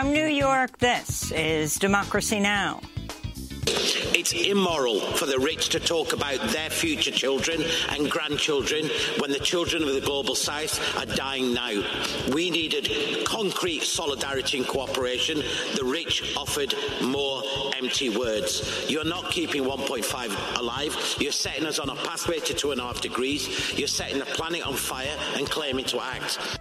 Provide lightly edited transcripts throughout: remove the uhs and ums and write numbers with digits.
From New York, this is Democracy Now! It's immoral for the rich to talk about their future children and grandchildren when the children of the global south are dying now. We needed concrete solidarity and cooperation. The rich offered more empty words. You're not keeping 1.5 alive. You're setting us on a pathway to 2.5 degrees. You're setting the planet on fire and claiming to act.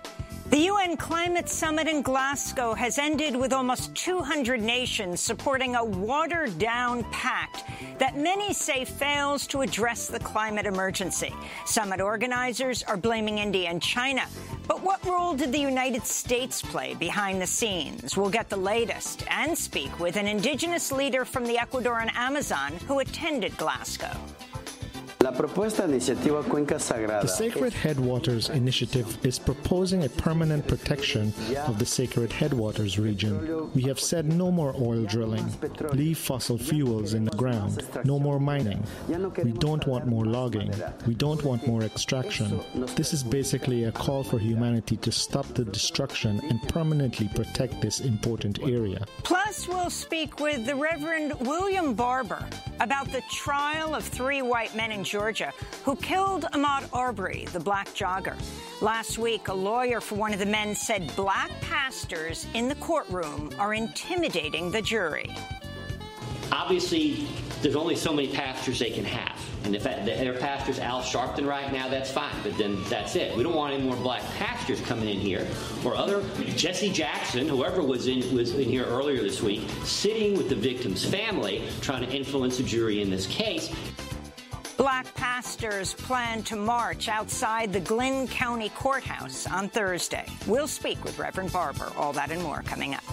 The UN Climate Summit in Glasgow has ended with almost 200 nations supporting a watered-down pact that many say fails to address the climate emergency. Summit organizers are blaming India and China. But what role did the United States play behind the scenes? We'll get the latest and speak with an indigenous leader from the Ecuadorian Amazon who attended Glasgow. The Sacred Headwaters Initiative is proposing a permanent protection of the Sacred Headwaters region. We have said no more oil drilling, leave fossil fuels in the ground, no more mining. We don't want more logging. We don't want more extraction. This is basically a call for humanity to stop the destruction and permanently protect this important area. Plus, we'll speak with the Reverend William Barber about the trial of 3 white men in Georgia who killed Ahmaud Arbery, the black jogger. Last week, a lawyer for one of the men said black pastors in the courtroom are intimidating the jury. Obviously, there's only so many pastors they can have. And if their pastor's Al Sharpton right now, that's fine, but then that's it. We don't want any more black pastors coming in here, or other Jesse Jackson, whoever was in here earlier this week, sitting with the victim's family, trying to influence the jury in this case. Black pastors plan to march outside the Glynn County Courthouse on Thursday. We'll speak with Reverend Barber. All that and more coming up.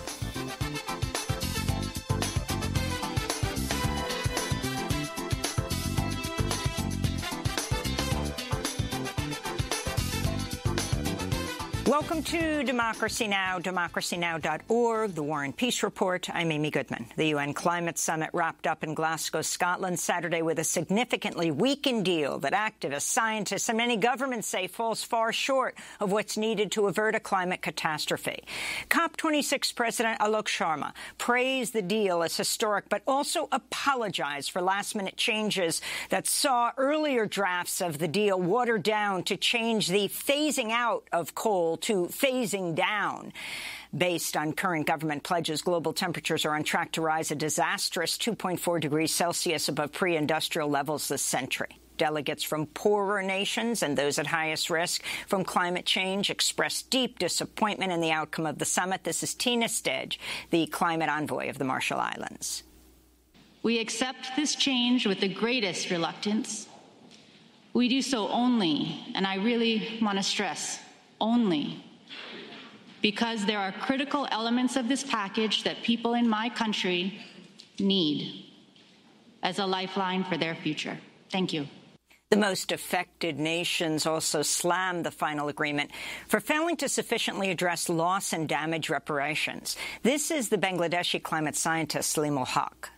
Welcome to Democracy Now!, democracynow.org, The War and Peace Report. I'm Amy Goodman. The UN Climate Summit wrapped up in Glasgow, Scotland, Saturday with a significantly weakened deal that activists, scientists, and many governments say falls far short of what's needed to avert a climate catastrophe. COP26 President Alok Sharma praised the deal as historic, but also apologized for last-minute changes that saw earlier drafts of the deal watered down to change the phasing out of coal to phasing down. Based on current government pledges, global temperatures are on track to rise a disastrous 2.4 degrees Celsius above pre-industrial levels this century. Delegates from poorer nations and those at highest risk from climate change expressed deep disappointment in the outcome of the summit. This is Tina Stedge, the climate envoy of the Marshall Islands. We accept this change with the greatest reluctance. We do so only, and I really want to stress, only because there are critical elements of this package that people in my country need as a lifeline for their future. Thank you. The most affected nations also slammed the final agreement for failing to sufficiently address loss and damage reparations. This is the Bangladeshi climate scientist Salim Haq.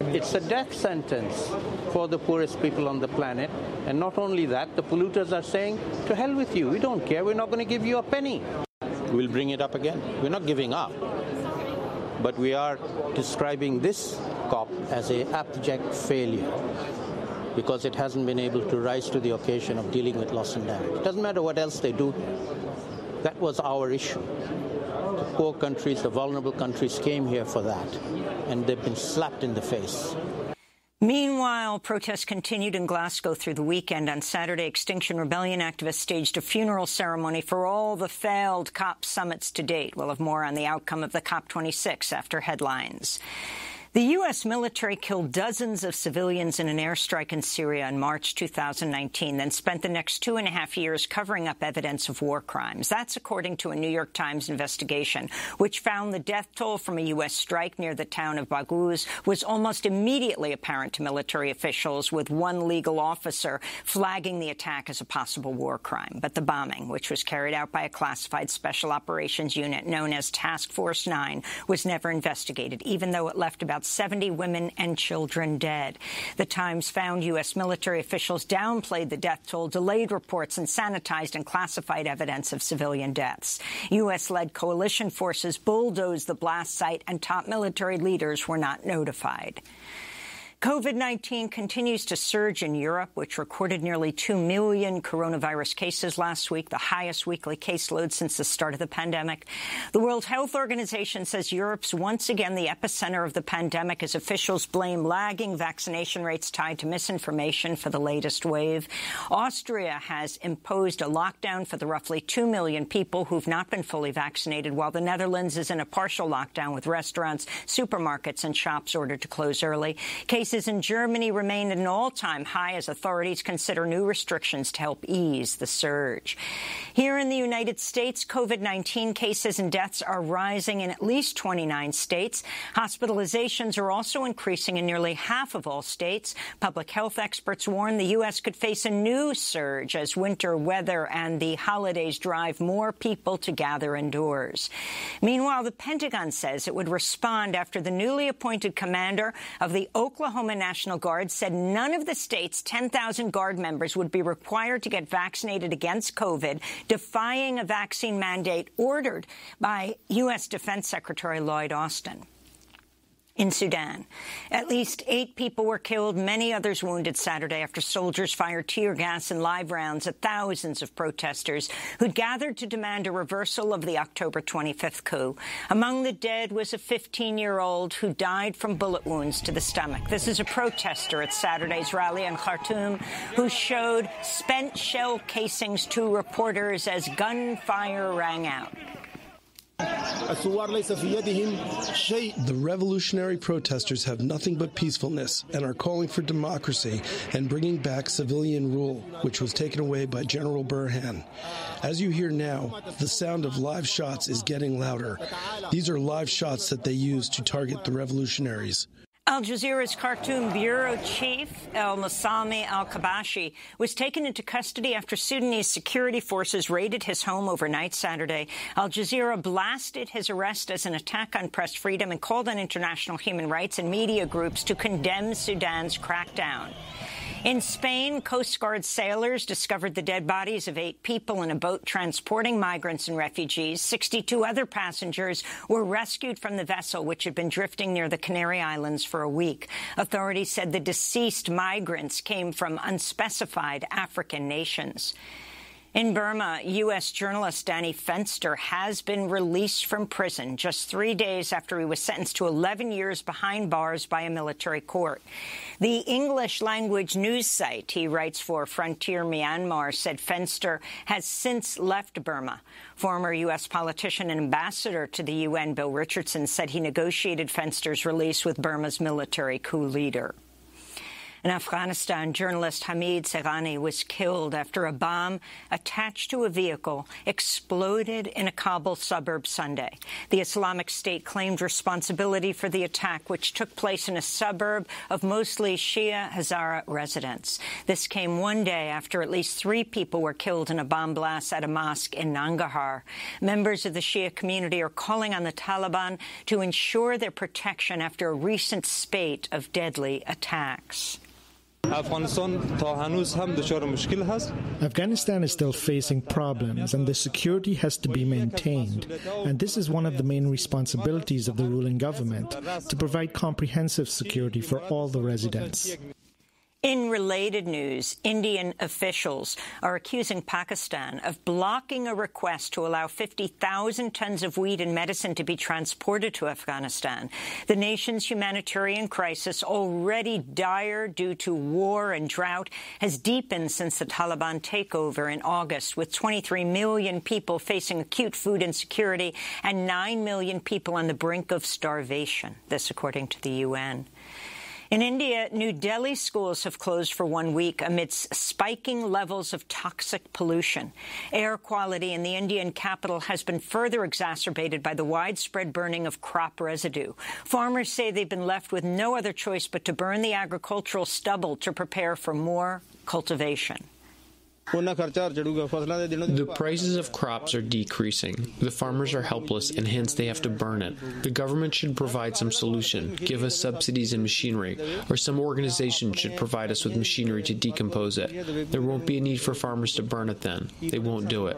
It's a death sentence for the poorest people on the planet. And not only that, the polluters are saying, to hell with you. We don't care. We're not going to give you a penny. We'll bring it up again. We're not giving up. But we are describing this COP as an abject failure because it hasn't been able to rise to the occasion of dealing with loss and damage. It doesn't matter what else they do. That was our issue. The poor countries, the vulnerable countries came here for that, and they've been slapped in the face. Meanwhile, protests continued in Glasgow through the weekend. On Saturday, Extinction Rebellion activists staged a funeral ceremony for all the failed COP summits to date. We'll have more on the outcome of the COP26 after headlines. The U.S. military killed dozens of civilians in an airstrike in Syria in March 2019, then spent the next 2.5 years covering up evidence of war crimes. That's according to a New York Times investigation, which found the death toll from a U.S. strike near the town of Baghouz was almost immediately apparent to military officials, with one legal officer flagging the attack as a possible war crime. But the bombing, which was carried out by a classified special operations unit known as Task Force 9, was never investigated, even though it left about about 70 women and children dead. The Times found U.S. military officials downplayed the death toll, delayed reports, and sanitized and classified evidence of civilian deaths. U.S.-led coalition forces bulldozed the blast site, and top military leaders were not notified. COVID-19 continues to surge in Europe, which recorded nearly 2 million coronavirus cases last week, the highest weekly caseload since the start of the pandemic. The World Health Organization says Europe's once again the epicenter of the pandemic as officials blame lagging vaccination rates tied to misinformation for the latest wave. Austria has imposed a lockdown for the roughly 2 million people who've not been fully vaccinated, while the Netherlands is in a partial lockdown with restaurants, supermarkets and shops ordered to close early. Cases in Germany remain at an all-time high as authorities consider new restrictions to help ease the surge. Here in the United States, COVID-19 cases and deaths are rising in at least 29 states. Hospitalizations are also increasing in nearly half of all states. Public health experts warn the U.S. could face a new surge as winter weather and the holidays drive more people to gather indoors. Meanwhile, the Pentagon says it would respond after the newly appointed commander of the Oklahoma National Guard said none of the state's 10,000 Guard members would be required to get vaccinated against COVID, defying a vaccine mandate ordered by U.S. Defense Secretary Lloyd Austin. In Sudan, at least 8 people were killed, many others wounded Saturday after soldiers fired tear gas and live rounds at thousands of protesters who'd gathered to demand a reversal of the October 25th coup. Among the dead was a 15-year-old who died from bullet wounds to the stomach. This is a protester at Saturday's rally in Khartoum who showed spent shell casings to reporters as gunfire rang out. The revolutionary protesters have nothing but peacefulness and are calling for democracy and bringing back civilian rule, which was taken away by General Burhan. As you hear now, the sound of live shots is getting louder. These are live shots that they use to target the revolutionaries. Al Jazeera's Khartoum bureau chief, El-Massami al-Kabashi, was taken into custody after Sudanese security forces raided his home overnight Saturday. Al Jazeera blasted his arrest as an attack on press freedom and called on international human rights and media groups to condemn Sudan's crackdown. In Spain, Coast Guard sailors discovered the dead bodies of 8 people in a boat transporting migrants and refugees. 62 other passengers were rescued from the vessel, which had been drifting near the Canary Islands for a week. Authorities said the deceased migrants came from unspecified African nations. In Burma, U.S. journalist Danny Fenster has been released from prison just 3 days after he was sentenced to 11 years behind bars by a military court. The English-language news site he writes for, Frontier Myanmar, said Fenster has since left Burma. Former U.S. politician and ambassador to the UN, Bill Richardson, said he negotiated Fenster's release with Burma's military coup leader. In Afghanistan, journalist Hamid Serrani was killed after a bomb attached to a vehicle exploded in a Kabul suburb Sunday. The Islamic State claimed responsibility for the attack, which took place in a suburb of mostly Shia Hazara residents. This came one day after at least 3 people were killed in a bomb blast at a mosque in Nangarhar. Members of the Shia community are calling on the Taliban to ensure their protection after a recent spate of deadly attacks. Afghanistan is still facing problems, and the security has to be maintained. And this is one of the main responsibilities of the ruling government, to provide comprehensive security for all the residents. In related news, Indian officials are accusing Pakistan of blocking a request to allow 50,000 tons of wheat and medicine to be transported to Afghanistan. The nation's humanitarian crisis, already dire due to war and drought, has deepened since the Taliban takeover in August, with 23 million people facing acute food insecurity and 9 million people on the brink of starvation, this according to the UN. In India, New Delhi schools have closed for 1 week amidst spiking levels of toxic pollution. Air quality in the Indian capital has been further exacerbated by the widespread burning of crop residue. Farmers say they've been left with no other choice but to burn the agricultural stubble to prepare for more cultivation. The prices of crops are decreasing. The farmers are helpless, and hence they have to burn it. The government should provide some solution, give us subsidies and machinery, or some organization should provide us with machinery to decompose it. There won't be a need for farmers to burn it then. They won't do it.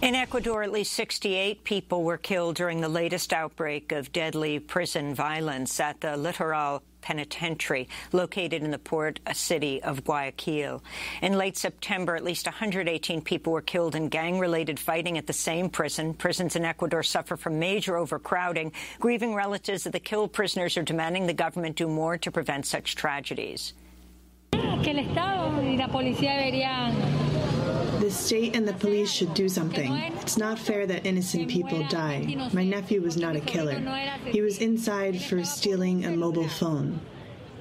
In Ecuador, at least 68 people were killed during the latest outbreak of deadly prison violence at the Litoral Penitentiary, located in the port city of Guayaquil. In late September, at least 118 people were killed in gang-related fighting at the same prison. Prisons in Ecuador suffer from major overcrowding. Grieving relatives of the killed prisoners are demanding the government do more to prevent such tragedies. The state and the police should do something. It's not fair that innocent people die. My nephew was not a killer. He was inside for stealing a mobile phone.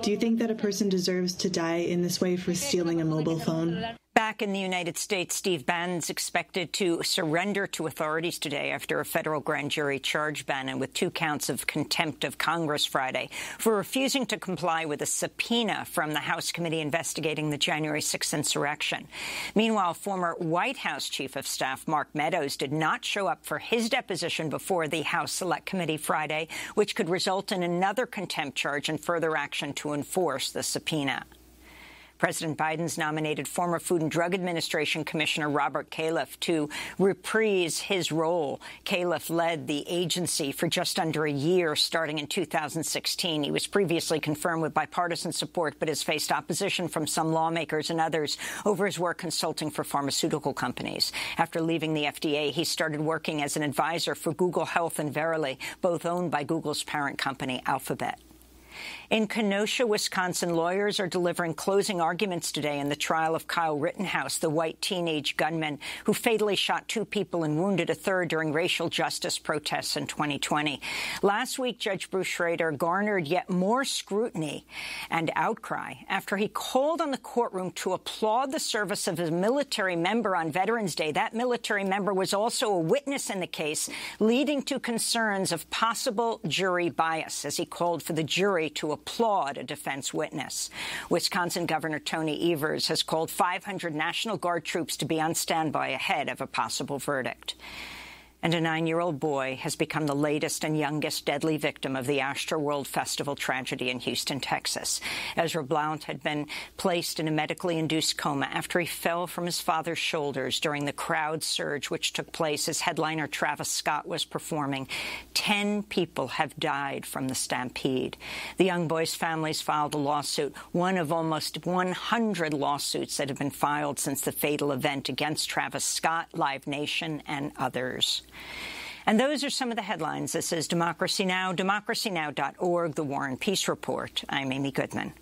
Do you think that a person deserves to die in this way for stealing a mobile phone? Back in the United States, Steve Bannon's expected to surrender to authorities today after a federal grand jury charged Bannon with 2 counts of contempt of Congress Friday for refusing to comply with a subpoena from the House committee investigating the January 6th insurrection. Meanwhile, former White House Chief of Staff Mark Meadows did not show up for his deposition before the House Select Committee Friday, which could result in another contempt charge and further action to enforce the subpoena. President Biden's nominated former Food and Drug Administration Commissioner Robert Califf to reprise his role. Califf led the agency for just under a year, starting in 2016. He was previously confirmed with bipartisan support, but has faced opposition from some lawmakers and others over his work consulting for pharmaceutical companies. After leaving the FDA, he started working as an advisor for Google Health and Verily, both owned by Google's parent company, Alphabet. In Kenosha, Wisconsin, lawyers are delivering closing arguments today in the trial of Kyle Rittenhouse, the white teenage gunman who fatally shot 2 people and wounded a third during racial justice protests in 2020. Last week, Judge Bruce Schroeder garnered yet more scrutiny and outcry after he called on the courtroom to applaud the service of a military member on Veterans Day. That military member was also a witness in the case, leading to concerns of possible jury bias as he called for the jury to applaud a defense witness. Wisconsin Governor Tony Evers has called 500 National Guard troops to be on standby ahead of a possible verdict. And a 9-year-old boy has become the latest and youngest deadly victim of the Astroworld Festival tragedy in Houston, Texas. Ezra Blount had been placed in a medically induced coma after he fell from his father's shoulders during the crowd surge which took place as headliner Travis Scott was performing. 10 people have died from the stampede. The young boy's families filed a lawsuit, one of almost 100 lawsuits that have been filed since the fatal event against Travis Scott, Live Nation, and others. And those are some of the headlines. This is Democracy Now!, democracynow.org, The War and Peace Report. I'm Amy Goodman.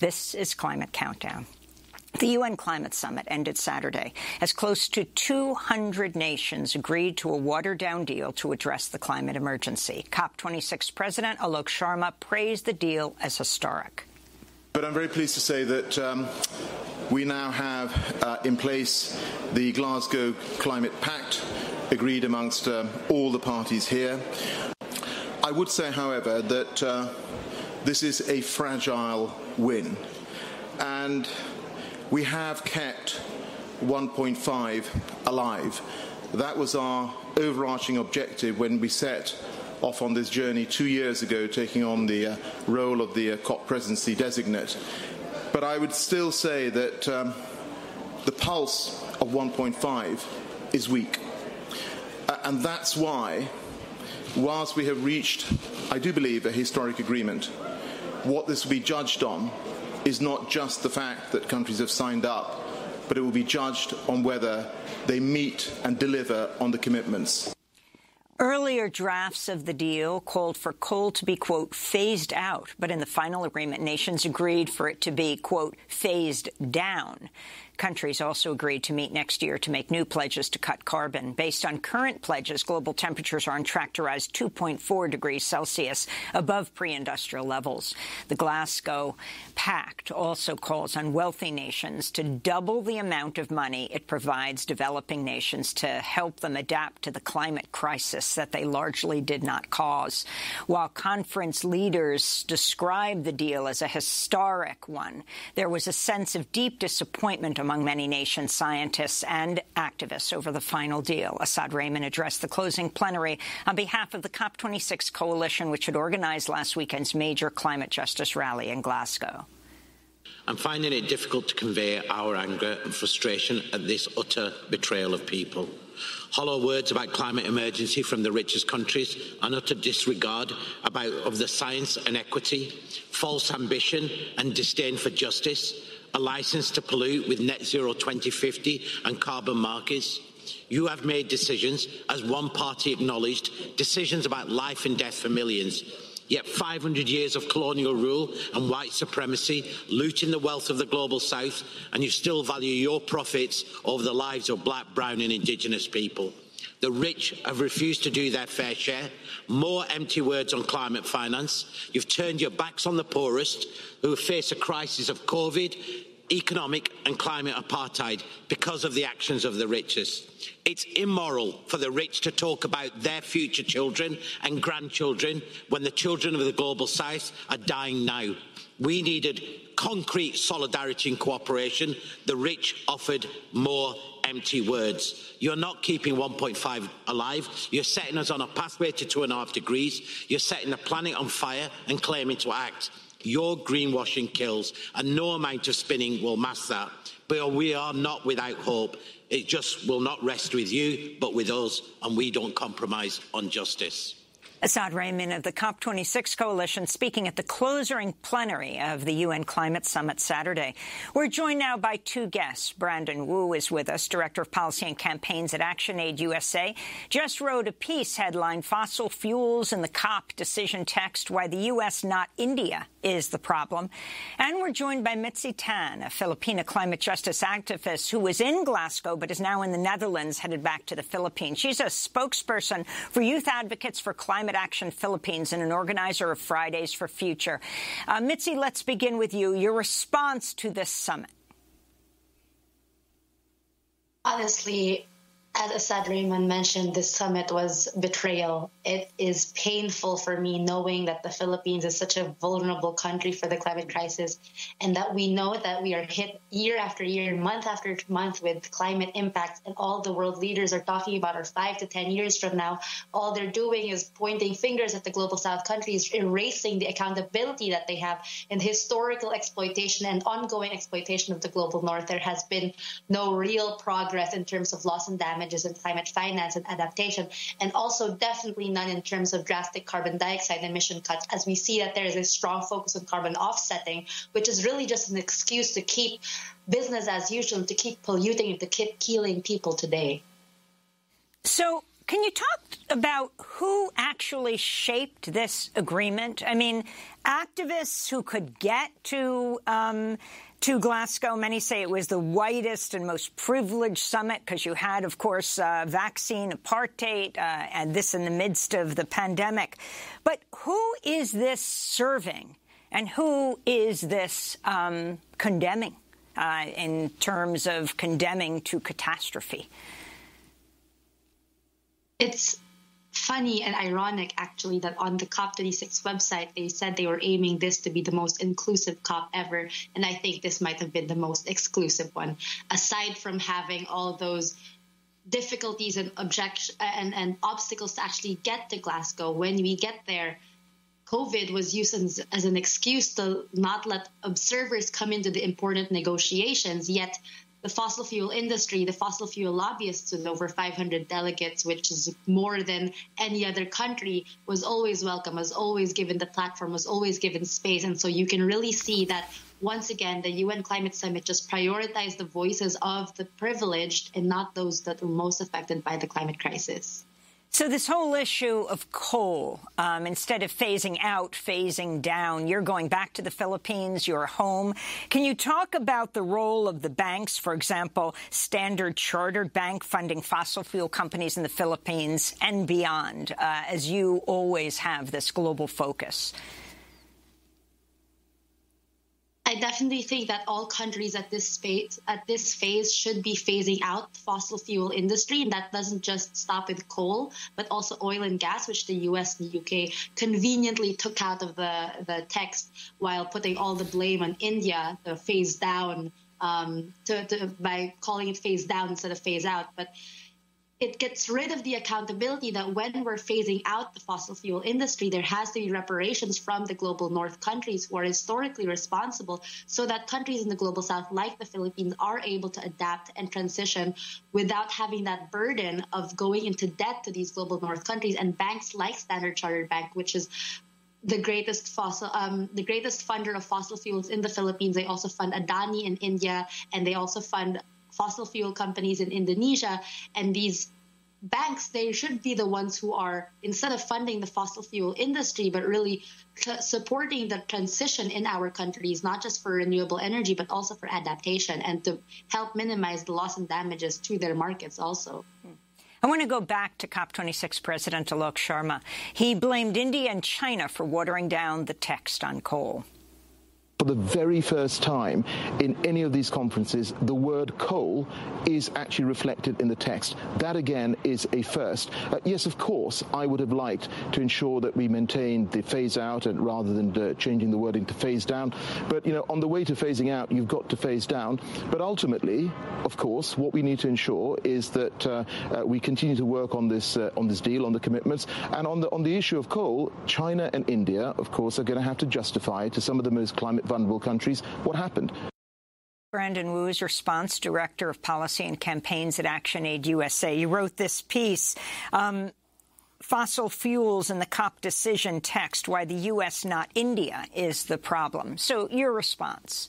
This is Climate Countdown. The UN Climate Summit ended Saturday as close to 200 nations agreed to a watered-down deal to address the climate emergency. COP26 President Alok Sharma praised the deal as historic. But I'm very pleased to say that we now have in place the Glasgow Climate Pact, agreed amongst all the parties here. I would say, however, that this is a fragile win, and we have kept 1.5 alive. That was our overarching objective when we set off on this journey 2 years ago, taking on the role of the COP presidency designate. But I would still say that the pulse of 1.5 is weak. And that's why, whilst we have reached, I do believe, a historic agreement, what this will be judged on is not just the fact that countries have signed up, but it will be judged on whether they meet and deliver on the commitments. Earlier drafts of the deal called for coal to be, quote, phased out, but in the final agreement, nations agreed for it to be, quote, phased down. Countries also agreed to meet next year to make new pledges to cut carbon. Based on current pledges, global temperatures are on track to rise 2.4 degrees Celsius above pre-industrial levels. The Glasgow Pact also calls on wealthy nations to double the amount of money it provides developing nations to help them adapt to the climate crisis that they largely did not cause. While conference leaders described the deal as a historic one, there was a sense of deep disappointment among many nation scientists and activists over the final deal. Assad Rehman addressed the closing plenary on behalf of the COP26 coalition, which had organized last weekend's major climate justice rally in Glasgow. I'm finding it difficult to convey our anger and frustration at this utter betrayal of people. Hollow words about climate emergency from the richest countries, an utter disregard of the science and equity, false ambition and disdain for justice, a license to pollute with net zero 2050 and carbon markets. You have made decisions, as one party acknowledged, decisions about life and death for millions. Yet 500 years of colonial rule and white supremacy, looting the wealth of the global south, and you still value your profits over the lives of black, brown and indigenous people. The rich have refused to do their fair share. More empty words on climate finance. You've turned your backs on the poorest, who face a crisis of COVID, economic and climate apartheid because of the actions of the richest. It's immoral for the rich to talk about their future children and grandchildren when the children of the global south are dying now. We needed concrete solidarity and cooperation. The rich offered more empty words. You're not keeping 1.5 alive. You're setting us on a pathway to 2.5 degrees. You're setting the planet on fire and claiming to act. Your greenwashing kills, and no amount of spinning will mask that. But we are not without hope. It just will not rest with you, but with us, and we don't compromise on justice. Assad Rehman of the COP26 coalition speaking at the closing plenary of the UN Climate Summit Saturday. We're joined now by two guests. Brandon Wu is with us, Director of Policy and Campaigns at ActionAid USA. Just wrote a piece headlined "Fossil Fuels in the COP Decision Text, Why the U.S., Not India, is the Problem." And we're joined by Mitzi Tan, a Filipina climate justice activist who was in Glasgow but is now in the Netherlands, headed back to the Philippines. She's a spokesperson for Youth Advocates for Climate Action Philippines and an organizer of Fridays for Future. Mitzi, let's begin with you. Your response to this summit. Honestly, as Assad Rehman mentioned, this summit was betrayal. It is painful for me knowing that the Philippines is such a vulnerable country for the climate crisis, and that we know that we are hit year after year, month after month with climate impacts, and all the world leaders are talking about are 5 to 10 years from now. All they're doing is pointing fingers at the global south countries, erasing the accountability that they have in historical exploitation and ongoing exploitation of the global north. There has been no real progress in terms of loss and damage in climate finance and adaptation, and also definitely none in terms of drastic carbon dioxide emission cuts, as we see that there is a strong focus on carbon offsetting, which is really just an excuse to keep business as usual, to keep polluting and to keep killing people today. So can you talk about who actually shaped this agreement? I mean, activists who could get to Glasgow. Many say it was the whitest and most privileged summit because you had, of course, vaccine apartheid and this in the midst of the pandemic. But who is this serving and who is this condemning in terms of condemning to catastrophe? It's funny and ironic, actually, that on the COP26 website, they said they were aiming this to be the most inclusive COP ever. And I think this might have been the most exclusive one. Aside from having all those difficulties and and obstacles to actually get to Glasgow, when we get there, COVID was used as an excuse to not let observers come into the important negotiations, yet the fossil fuel industry, the fossil fuel lobbyists with over 500 delegates, which is more than any other country, was always welcome, was always given the platform, was always given space. And so you can really see that, once again, the UN Climate Summit just prioritized the voices of the privileged and not those that were most affected by the climate crisis. So this whole issue of coal, instead of phasing out, phasing down, you're going back to the Philippines, you're home. Can you talk about the role of the banks, for example, Standard Chartered Bank funding fossil fuel companies in the Philippines and beyond, as you always have this global focus? I definitely think that all countries at this phase should be phasing out the fossil fuel industry, and that doesn't just stop with coal, but also oil and gas, which the US and the UK conveniently took out of the text while putting all the blame on India to phase down, by calling it phase down instead of phase out. But it gets rid of the accountability that when we're phasing out the fossil fuel industry, there has to be reparations from the global north countries who are historically responsible, so that countries in the global south, like the Philippines, are able to adapt and transition without having that burden of going into debt to these global north countries. And banks like Standard Chartered Bank, which is the greatest funder of fossil fuels in the Philippines. They also fund Adani in India, and they also fund fossil fuel companies in Indonesia. And these banks, they should be the ones who are, instead of funding the fossil fuel industry, but really supporting the transition in our countries, not just for renewable energy, but also for adaptation and to help minimize the loss and damages to their markets also. I want to go back to COP26 President Alok Sharma. He blamed India and China for watering down the text on coal. For the very first time in any of these conferences, the word coal is actually reflected in the text. That, again, is a first. Yes, of course, I would have liked to ensure that we maintained the phase out and rather than changing the wording to phase down. But, you know, on the way to phasing out, you've got to phase down. But ultimately, of course, what we need to ensure is that we continue to work on this deal, on the commitments. And on the issue of coal, China and India, of course, are going to have to justify to some of the most climate vulnerable countries what happened. Brandon Wu is response director of policy and campaigns at ActionAid USA. You wrote this piece, fossil fuels in the COP decision text, why the U.S., not India, is the problem. So your response.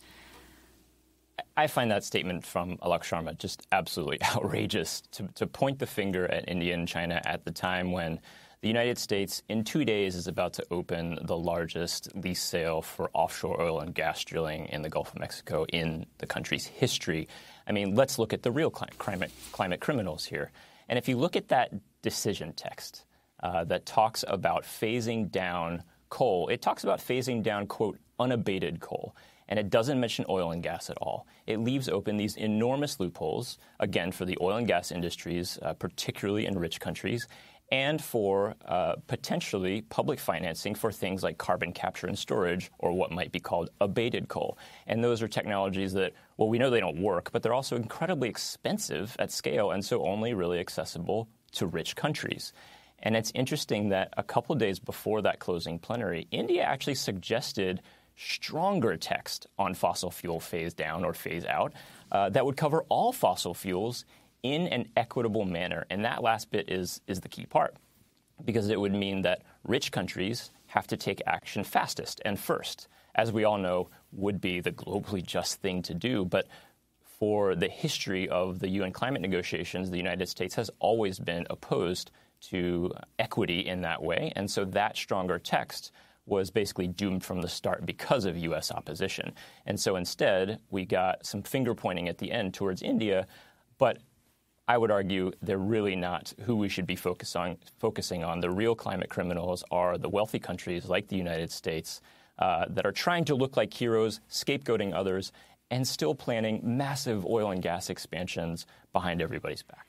I find that statement from Alok Sharma just absolutely outrageous, to point the finger at India and China at the time when the United States, in 2 days, is about to open the largest lease sale for offshore oil and gas drilling in the Gulf of Mexico in the country's history. I mean, let's look at the real climate criminals here. And if you look at that decision text that talks about phasing down coal, it talks about phasing down, quote, unabated coal. And it doesn't mention oil and gas at all. It leaves open these enormous loopholes, again, for the oil and gas industries, particularly in rich countries, and for potentially public financing for things like carbon capture and storage, or what might be called abated coal. And those are technologies that, well, we know they don't work, but they're also incredibly expensive at scale and so only really accessible to rich countries. And it's interesting that a couple of days before that closing plenary, India actually suggested stronger text on fossil fuel phase down or phase out that would cover all fossil fuels in an equitable manner. And that last bit is the key part, because it would mean that rich countries have to take action fastest and first, as we all know would be the globally just thing to do. But for the history of the UN climate negotiations, the United States has always been opposed to equity in that way. And so that stronger text was basically doomed from the start because of U.S. opposition. And so instead, we got some finger pointing at the end towards India, but I would argue they're really not who we should be focusing on. The real climate criminals are the wealthy countries like the United States that are trying to look like heroes, scapegoating others, and still planning massive oil and gas expansions behind everybody's back.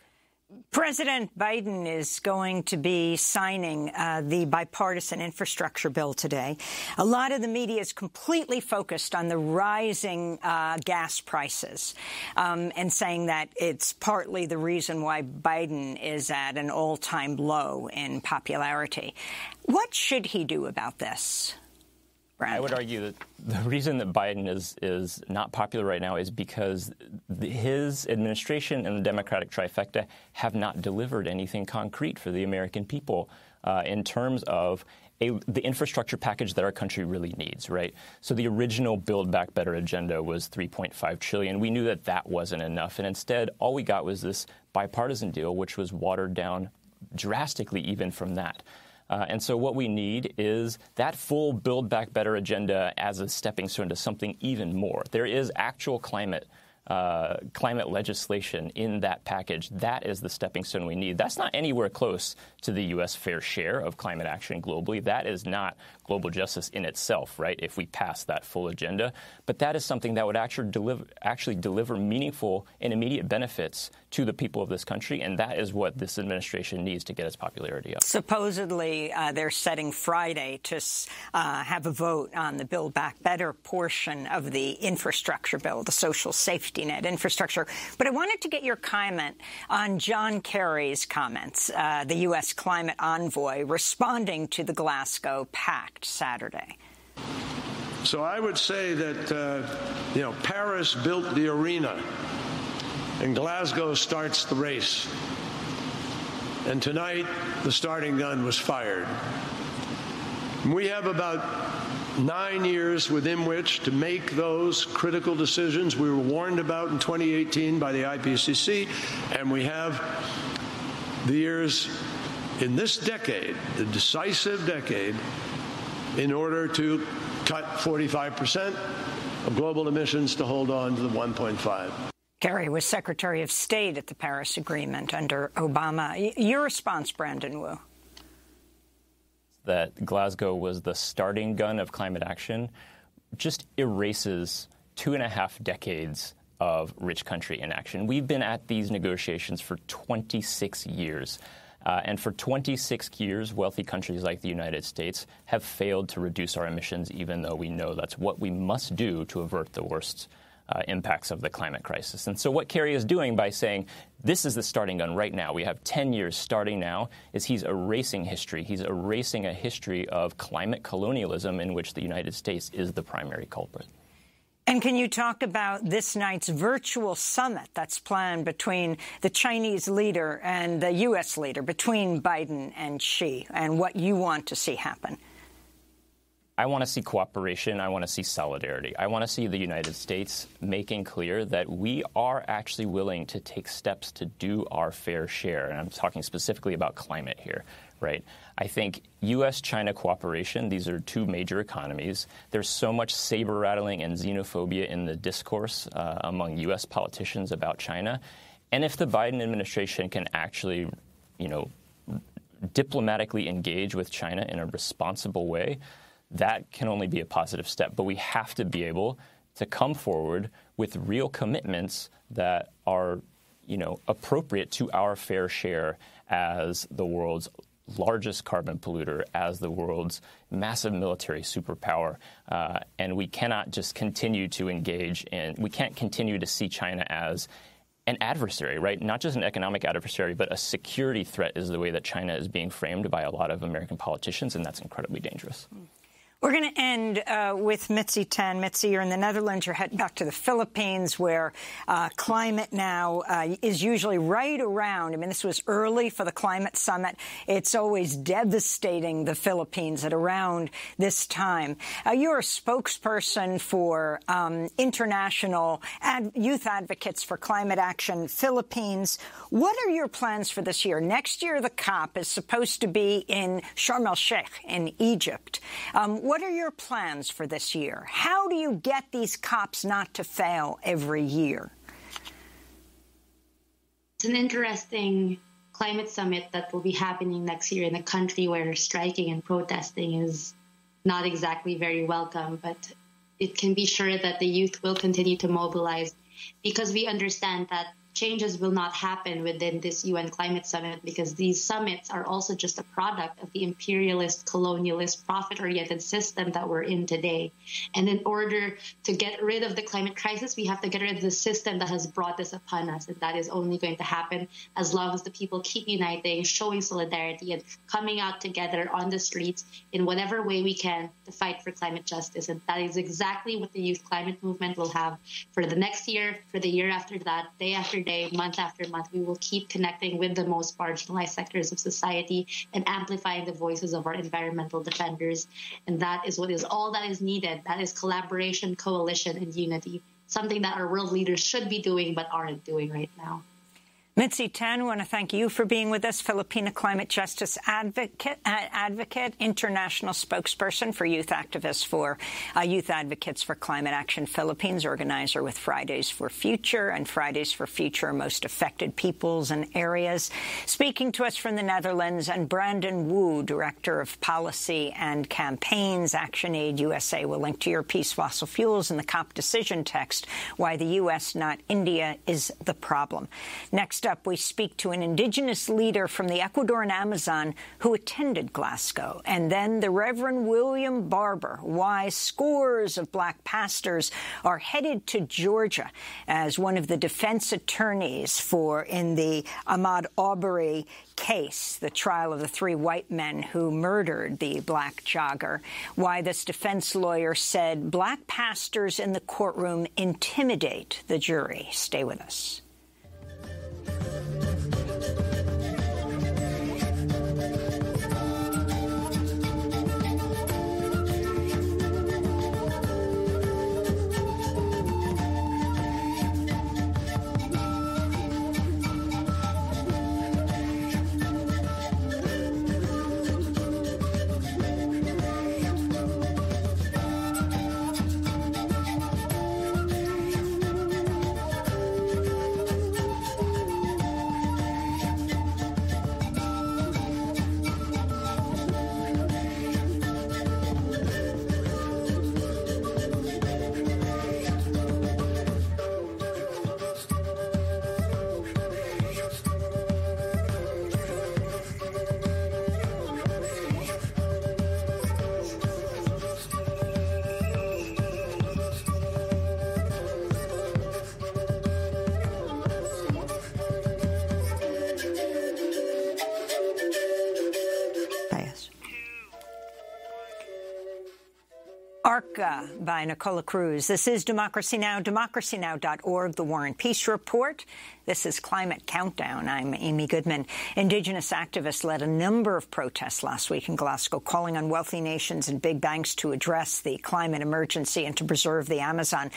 President Biden is going to be signing the bipartisan infrastructure bill today. A lot of the media is completely focused on the rising gas prices and saying that it's partly the reason why Biden is at an all-time low in popularity. What should he do about this? Brandon? I would argue that the reason that Biden is not popular right now is because his administration and the Democratic trifecta have not delivered anything concrete for the American people in terms of the infrastructure package that our country really needs, right? So the original Build Back Better agenda was $3.5 trillion. We knew that that wasn't enough. And instead, all we got was this bipartisan deal, which was watered down drastically even from that. And so what we need is that full Build Back Better agenda as a stepping stone to something even more. There is actual climate climate legislation in that package. That is the stepping stone we need. That's not anywhere close to the U.S. fair share of climate action globally. That is not global justice in itself, right, if we pass that full agenda. But that is something that would actually deliver meaningful and immediate benefits to the people of this country, and that is what this administration needs to get its popularity up. Supposedly, they're setting Friday to have a vote on the Build Back Better portion of the infrastructure bill, the social safety net infrastructure. But I wanted to get your comment on John Kerry's comments, the U.S. climate envoy, responding to the Glasgow Pact Saturday. So I would say that, Paris built the arena, and Glasgow starts the race. And tonight, the starting gun was fired. We have about 9 years within which to make those critical decisions we were warned about in 2018 by the IPCC, and we have the years in this decade, the decisive decade, in order to cut 45% of global emissions to hold on to the 1.5. Kerry was Secretary of State at the Paris Agreement under Obama. Your response, Brandon Wu? That Glasgow was the starting gun of climate action just erases 2.5 decades of rich country inaction. We've been at these negotiations for 26 years. And for 26 years, wealthy countries like the United States have failed to reduce our emissions, even though we know that's what we must do to avert the worst impacts of the climate crisis. And so what Kerry is doing by saying this is the starting gun right now, we have 10 years starting now, is he's erasing history. He's erasing a history of climate colonialism in which the United States is the primary culprit. And can you talk about this night's virtual summit that's planned between the Chinese leader and the U.S. leader, between Biden and Xi, and what you want to see happen? I want to see cooperation. I want to see solidarity. I want to see the United States making clear that we are actually willing to take steps to do our fair share. And I'm talking specifically about climate here, right? I think U.S.-China cooperation, these are two major economies. There's so much saber-rattling and xenophobia in the discourse among U.S. politicians about China. And if the Biden administration can actually, diplomatically engage with China in a responsible way, that can only be a positive step. But we have to be able to come forward with real commitments that are, appropriate to our fair share as the world's largest carbon polluter, as the world's massive military superpower. And we cannot just continue to engage in, we can't continue to see China as an adversary, right? Not just an economic adversary, but a security threat is the way that China is being framed by a lot of American politicians, and that's incredibly dangerous. We're going to end with Mitzi Tan. Mitzi, you're in the Netherlands. You're heading back to the Philippines, where climate now is usually right around. I mean, this was early for the climate summit. It's always devastating the Philippines at around this time. You're a spokesperson for International Youth Advocates for Climate Action Philippines. What are your plans for this year? Next year, the COP is supposed to be in Sharm el-Sheikh in Egypt. What are your plans for this year? How do you get these COPs not to fail every year? It's an interesting climate summit that will be happening next year in a country where striking and protesting is not exactly very welcome, but it can be sure that the youth will continue to mobilize, because we understand that changes will not happen within this UN climate summit, because these summits are also just a product of the imperialist, colonialist, profit-oriented system that we're in today. And in order to get rid of the climate crisis, we have to get rid of the system that has brought this upon us. And that is only going to happen as long as the people keep uniting, showing solidarity, and coming out together on the streets in whatever way we can to fight for climate justice. And that is exactly what the youth climate movement will have for the next year, for the year after that, day after day, month after month. We will keep connecting with the most marginalized sectors of society and amplifying the voices of our environmental defenders. And that is what is all that is needed. That is collaboration, coalition, and unity, something that our world leaders should be doing but aren't doing right now. Mitzi Tan, I want to thank you for being with us. Filipina climate justice advocate, international spokesperson for Youth Advocates for Climate Action Philippines, organizer with Fridays for Future and Fridays for Future Most Affected Peoples and Areas. Speaking to us from the Netherlands, and Brandon Wu, Director of Policy and Campaigns, ActionAid USA, will link to your piece, Fossil Fuels in the COP decision text, why the U.S., not India, is the problem. Next up, we speak to an indigenous leader from the Ecuadorian Amazon who attended Glasgow, and then the Reverend William Barber, why scores of black pastors are headed to Georgia as one of the defense attorneys in the Ahmaud Arbery case, the trial of the 3 white men who murdered the black jogger, why this defense lawyer said black pastors in the courtroom intimidate the jury. Stay with us. ARCA by Nicola Cruz. This is Democracy Now!, democracynow.org, The War and Peace Report. This is Climate Countdown. I'm Amy Goodman. Indigenous activists led a number of protests last week in Glasgow, calling on wealthy nations and big banks to address the climate emergency and to preserve the Amazon.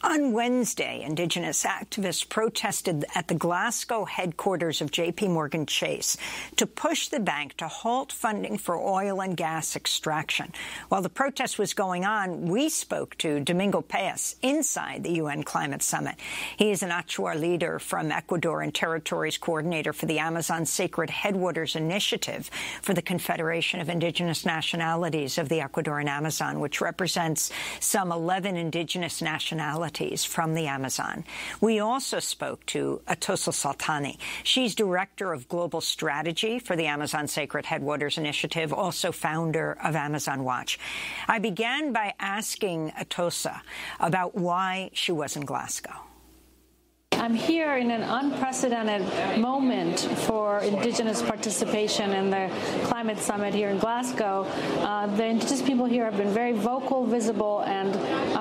On Wednesday, Indigenous activists protested at the Glasgow headquarters of J.P. Morgan Chase to push the bank to halt funding for oil and gas extraction. While the protest was going on, we spoke to Domingo Paez inside the UN Climate Summit. He is an Achuar leader from Ecuador and Territories Coordinator for the Amazon Sacred Headwaters Initiative for the Confederation of Indigenous Nationalities of the Ecuadorian Amazon, which represents some 11 indigenous nationalities from the Amazon. We also spoke to Atossa Saltani. She's Director of Global Strategy for the Amazon Sacred Headwaters Initiative, also founder of Amazon Watch. I began by asking Atossa about why she was in Glasgow. I'm here in an unprecedented moment for Indigenous participation in the Climate Summit here in Glasgow. The Indigenous people here have been very vocal, visible, and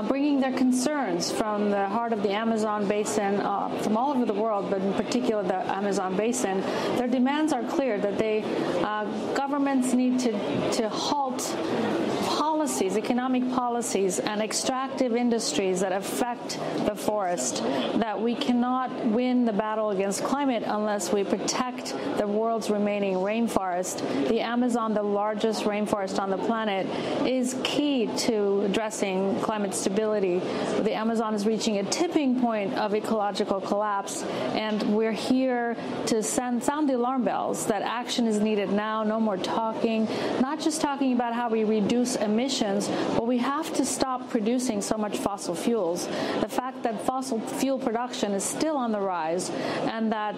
bringing their concerns from the heart of the Amazon basin, from all over the world, but in particular the Amazon basin. Their demands are clear, that governments need to halt policies, economic policies, and extractive industries that affect the forest, that we cannot win the battle against climate unless we protect the world's remaining rainforest. The Amazon, the largest rainforest on the planet, is key to addressing climate stability. The Amazon is reaching a tipping point of ecological collapse, and we're here to sound the alarm bells that action is needed now. No more talking, not just talking about how we reduce emissions, but we have to stop producing so much fossil fuels. The fact that fossil fuel production is still on the rise, and that,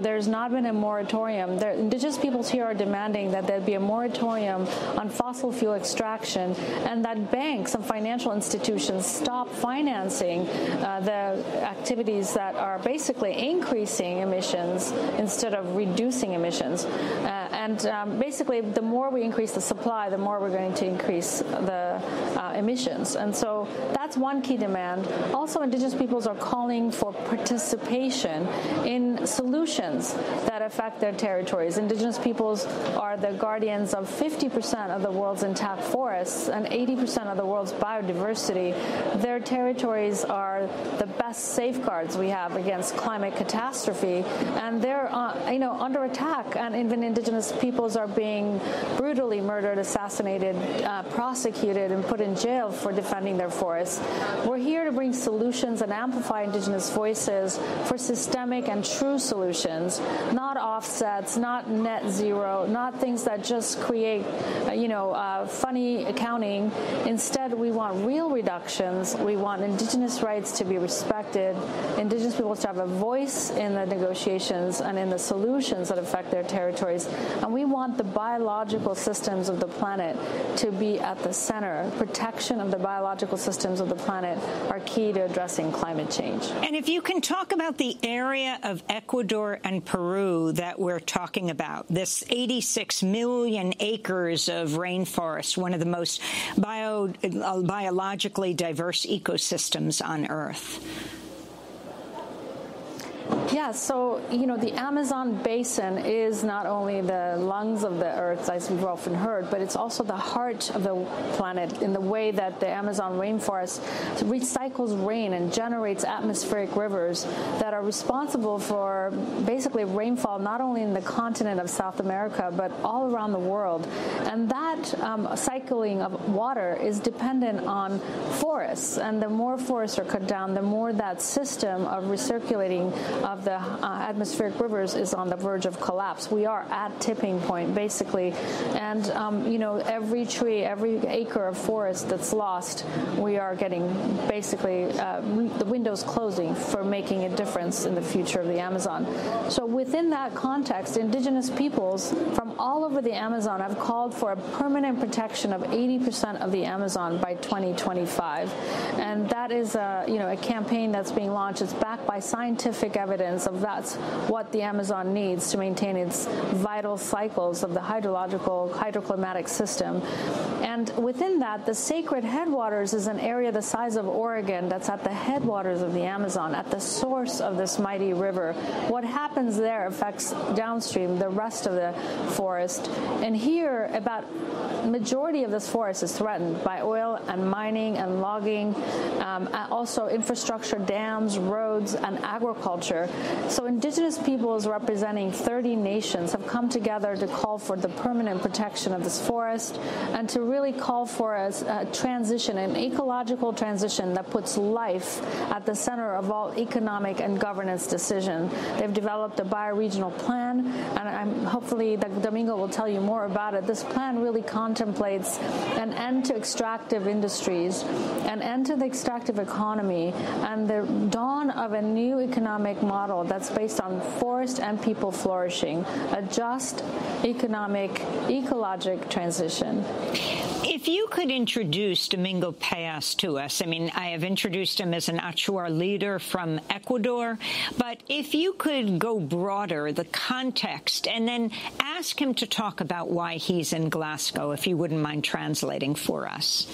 there's not been a moratorium. The Indigenous peoples here are demanding that there be a moratorium on fossil fuel extraction, and that banks and financial institutions stop financing the activities that are basically increasing emissions instead of reducing emissions. Basically, the more we increase the supply, the more we're going to increase the emissions. And so that's that's one key demand. Also, indigenous peoples are calling for participation in solutions that affect their territories. Indigenous peoples are the guardians of 50% of the world's intact forests and 80% of the world's biodiversity. Their territories are the best safeguards we have against climate catastrophe, and they're under attack. And even indigenous peoples are being brutally murdered, assassinated, prosecuted, and put in jail for defending their forests. We're here to bring solutions and amplify indigenous voices for systemic and true solutions, not offsets, not net zero, not things that just create, funny accounting. Instead, we want real reductions. We want indigenous rights to be respected, indigenous peoples to have a voice in the negotiations and in the solutions that affect their territories. And we want the biological systems of the planet to be at the center. Protection of the biological systems of the planet are key to addressing climate change. And if you can talk about the area of Ecuador and Peru that we're talking about, this 86 million acres of rainforest, one of the most biologically diverse ecosystems on Earth. Yeah, so, the Amazon basin is not only the lungs of the earth, as we've often heard, but it's also the heart of the planet in the way that the Amazon rainforest recycles rain and generates atmospheric rivers that are responsible for basically rainfall not only in the continent of South America, but all around the world. And that cycling of water is dependent on forests. And the more forests are cut down, the more that system of recirculating of the atmospheric rivers is on the verge of collapse. We are at tipping point, basically. And, every tree, every acre of forest that's lost, we are getting basically the windows closing for making a difference in the future of the Amazon. So within that context, indigenous peoples from all over the Amazon have called for a permanent protection of 80% of the Amazon by 2025. And that is a campaign that's being launched. It's backed by scientific evidence of that's what the Amazon needs to maintain its vital cycles of the hydroclimatic system. And within that, the sacred headwaters is an area the size of Oregon that's at the headwaters of the Amazon, at the source of this mighty river. What happens there affects downstream the rest of the forest. And here, about majority of this forest is threatened by oil and mining and logging, also infrastructure, dams, roads, and agriculture. So indigenous peoples representing 30 nations have come together to call for the permanent protection of this forest and to really call for a transition, an ecological transition that puts life at the center of all economic and governance decision. They've developed a bioregional plan, and hopefully Domingo will tell you more about it. This plan really contemplates an end to extractive industries, an end to the extractive economy, and the dawn of a new economic model that's based on forest and people flourishing, a just economic, ecologic transition. If you could introduce Domingo Payas to us, I have introduced him as an Achuar leader from Ecuador, but if you could go broader, the context, and then ask him to talk about why he's in Glasgow, if you wouldn't mind translating for us.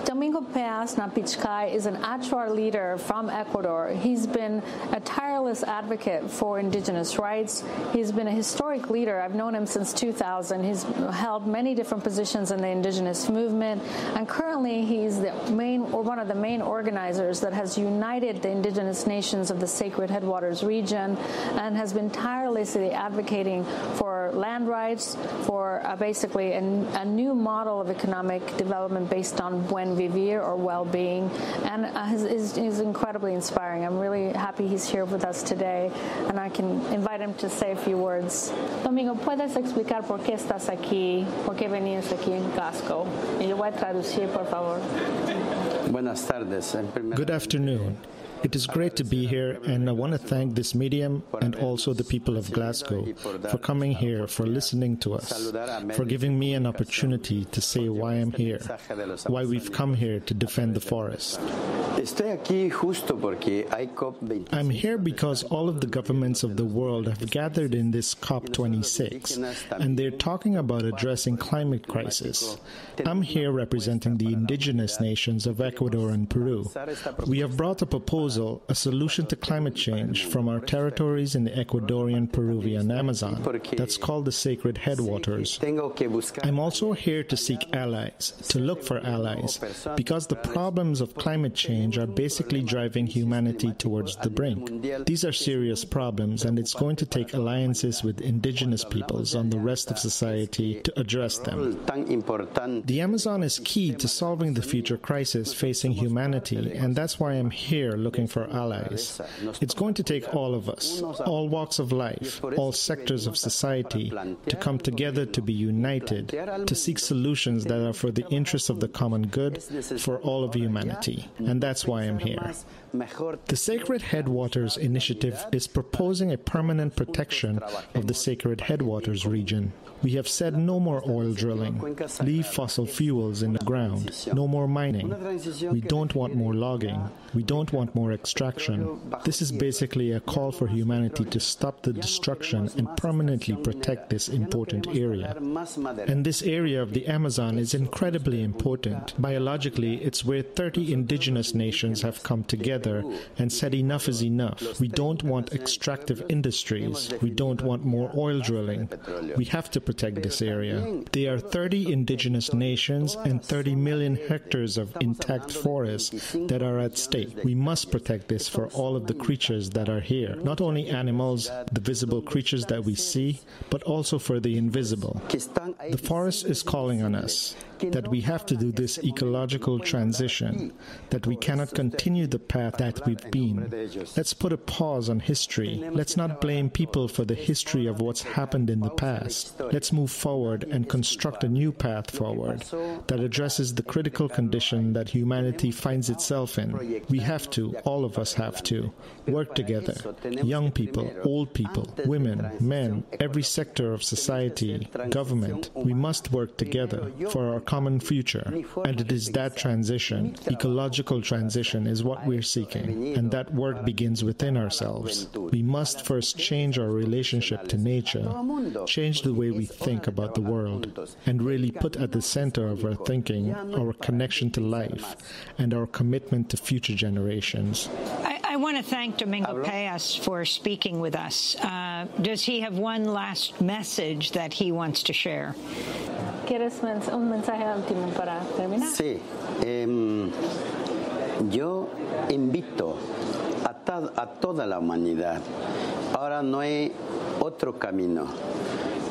Domingo Payas Napichkai is an Achuar leader from Ecuador. He's been a tireless advocate for indigenous rights. He's been a historic leader. I've known him since 2000. He's held many different positions in the indigenous movement, and currently he's one of the main organizers that has united the indigenous nations of the Sacred Headwaters region and has been tirelessly advocating for land rights, for basically a new model of economic development based on buen vivir, or well-being, and is incredibly inspiring. I'm really happy he's here with us today, and I can invite him to say a few words. Domingo, ¿puedes explicar por qué estás aquí, por qué venías aquí en Glasgow? Y yo voy a traducir, por favor. Good afternoon. It is great to be here, and I want to thank this medium and also the people of Glasgow for coming here, for listening to us, for giving me an opportunity to say why I'm here, why we've come here to defend the forest. I'm here because all of the governments of the world have gathered in this COP26, and they're talking about addressing climate crisis. I'm here representing the indigenous nations of Ecuador and Peru. We have brought a proposal, a solution to climate change from our territories in the Ecuadorian-Peruvian Amazon that's called the Sacred Headwaters. I'm also here to seek allies, to look for allies, because the problems of climate change are basically driving humanity towards the brink. These are serious problems, and it's going to take alliances with indigenous peoples on the rest of society to address them. The Amazon is key to solving the future crisis facing humanity, and that's why I'm here looking for allies. It's going to take all of us, all walks of life, all sectors of society, to come together to be united, to seek solutions that are for the interests of the common good, for all of humanity. And that's why I'm here. The Sacred Headwaters Initiative is proposing a permanent protection of the Sacred Headwaters region. We have said no more oil drilling, leave fossil fuels in the ground, no more mining. We don't want more logging. We don't want more extraction. This is basically a call for humanity to stop the destruction and permanently protect this important area. And this area of the Amazon is incredibly important. Biologically, it's where 30 indigenous nations have come together and said enough is enough. We don't want extractive industries. We don't want more oil drilling. We have to protect this area. There are 30 indigenous nations and 30 million hectares of intact forests that are at stake. We must protect this for all of the creatures that are here. Not only animals, the visible creatures that we see, but also for the invisible. The forest is calling on us, that we have to do this ecological transition, that we cannot continue the path that we've been. Let's put a pause on history. Let's not blame people for the history of what's happened in the past. Let's move forward and construct a new path forward that addresses the critical condition that humanity finds itself in. We have to, all of us have to, work together. Young people, old people, women, men, every sector of society, government. We must work together for our common future. And it is that transition, ecological transition, is what we're seeking. And that work begins within ourselves. We must first change our relationship to nature, change the way we think about the world, and really put at the center of our thinking our connection to life and our commitment to future generations. I want to thank Domingo Paez for speaking with us. Does he have one last message that he wants to share? ¿Quieres un mensaje último para terminar? Sí. Yo invito a toda la humanidad. Ahora no hay otro camino.